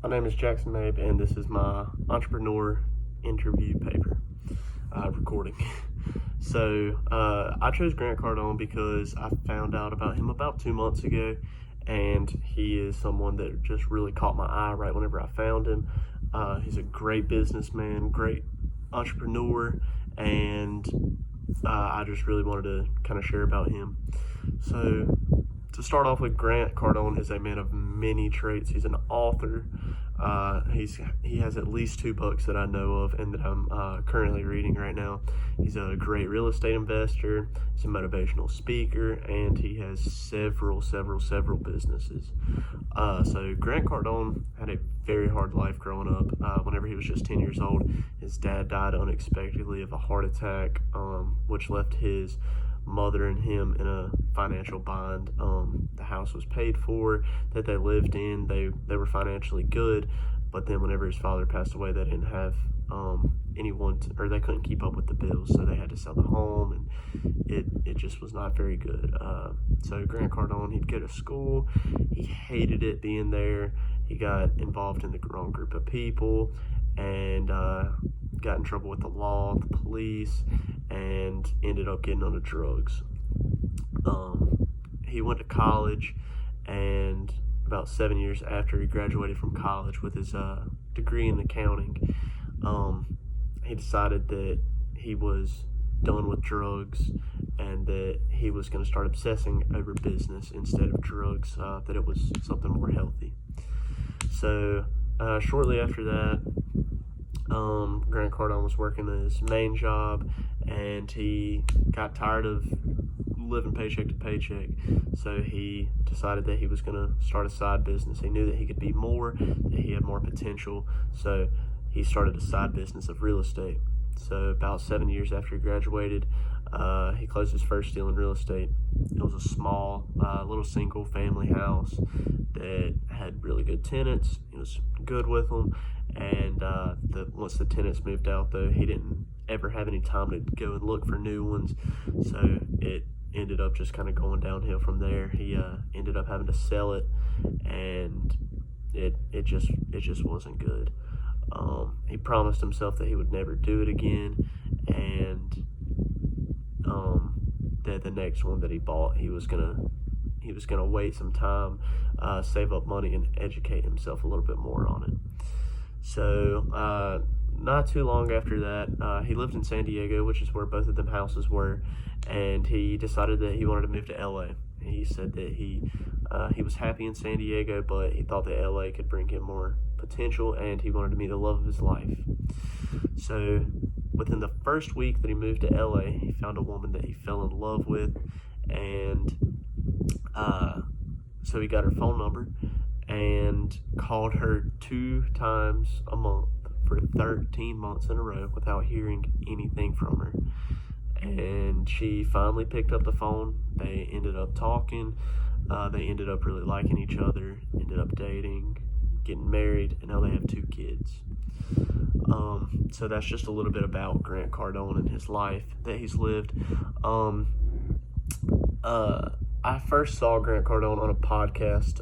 My name is Jackson Mabe, and this is my entrepreneur interview paper recording. I chose Grant Cardone because I found out about him about 2 months ago, and he is someone that just really caught my eye right whenever I found him. He's a great businessman, great entrepreneur, and I just really wanted to kind of share about him. So, to start off with, Grant Cardone is a man of many traits. He's an author. He has at least 2 books that I know of and that I'm currently reading right now. He's a great real estate investor. He's a motivational speaker, and he has several businesses. So Grant Cardone had a very hard life growing up. Whenever he was just 10 years old, his dad died unexpectedly of a heart attack, which left his mother and him in a financial bind. The house was paid for that they lived in. They were financially good, but then whenever his father passed away, they didn't have or they couldn't keep up with the bills, so they had to sell the home, and it just was not very good. So Grant Cardone, he'd go to school. He hated it being there. He got involved in the wrong group of people, and got in trouble with the law, the police, and ended up getting onto drugs. He went to college, and about 7 years after he graduated from college with his degree in accounting, he decided that he was done with drugs and that he was going to start obsessing over business instead of drugs, that it was something more healthy. So shortly after that, Grant Cardone was working his main job, and he got tired of living paycheck to paycheck, so he decided that he was going to start a side business. He knew that he could be more, that he had more potential, so he started a side business of real estate. So about 7 years after he graduated, he closed his first deal in real estate. It was a small, little single family house that had really good tenants. He was good with them, and once the tenants moved out, though, he didn't ever have any time to go and look for new ones, so it ended up just kind of going downhill from there. He ended up having to sell it, and it just wasn't good. He promised himself that he would never do it again, and that the next one that he bought, he was gonna wait some time, save up money, and educate himself a little bit more on it. So not too long after that, he lived in San Diego, which is where both of them houses were, and he decided that he wanted to move to LA. He said that he was happy in San Diego, but he thought that LA could bring him more potential, and he wanted to meet the love of his life. So within the first week that he moved to LA, he found a woman that he fell in love with, and so he got her phone number and called her 2 times a month for 13 months in a row without hearing anything from her. And she finally picked up the phone. They ended up talking. They ended up really liking each other, ended up dating, getting married, and now they have 2 kids. So that's just a little bit about Grant Cardone and his life that he's lived. I first saw Grant Cardone on a podcast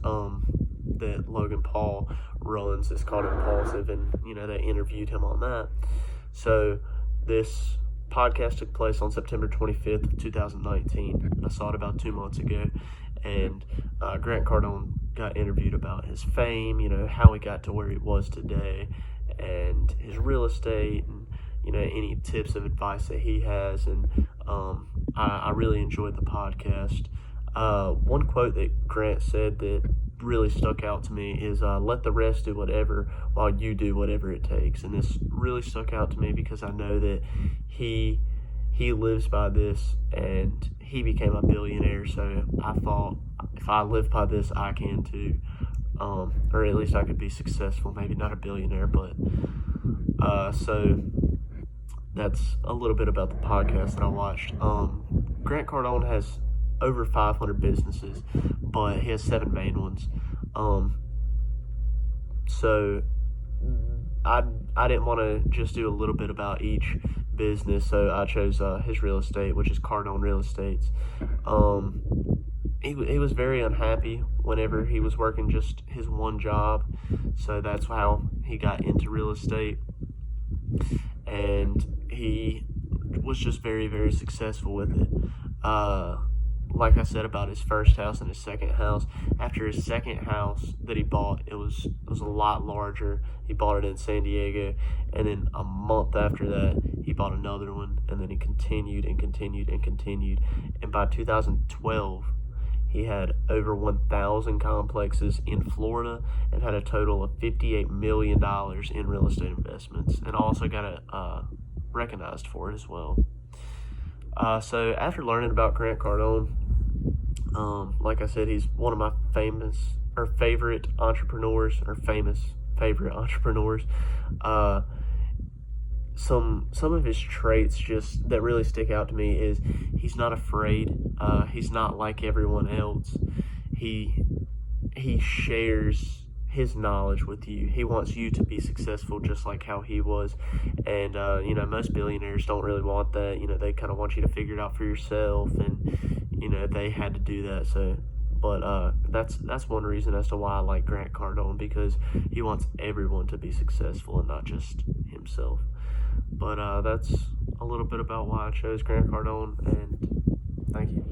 that Logan Paul runs. It's called Impulsive, and they interviewed him on that. So this podcast took place on September 25th, 2019. I saw it about 2 months ago, and Grant Cardone got interviewed about his fame, how he got to where he was today, and his real estate, and any tips of advice that he has. And I really enjoyed the podcast. One quote that Grant said that really stuck out to me is, let the rest do whatever while you do whatever it takes. And this really stuck out to me because I know that he lives by this, and he became a billionaire. So I thought, if I live by this, I can too, or at least I could be successful. Maybe not a billionaire, but so that's a little bit about the podcast that I watched. Grant Cardone has over 500 businesses, but he has 7 main ones. So I didn't want to just do a little bit about each business, so I chose his real estate, which is Cardone Real Estates. he was very unhappy whenever he was working just his one job. So that's how he got into real estate. And he was just very, very successful with it. Like I said about his first house and his second house, after his second house that he bought, it was a lot larger. He bought it in San Diego, and then a month after that, he bought another one, and then he continued and continued and continued. And by 2012, he had over 1,000 complexes in Florida and had a total of $58 million in real estate investments, and also got recognized for it as well. So after learning about Grant Cardone, like I said, he's one of my favorite entrepreneurs. Some of his traits just that really stick out to me is he's not afraid. He's not like everyone else. He shares his knowledge with you. He wants you to be successful just like how he was. And most billionaires don't really want that. They kind of want you to figure it out for yourself, and they had to do that. So but that's one reason as to why I like Grant Cardone, because he wants everyone to be successful and not just himself. But that's a little bit about why I chose Grant Cardone, and thank you.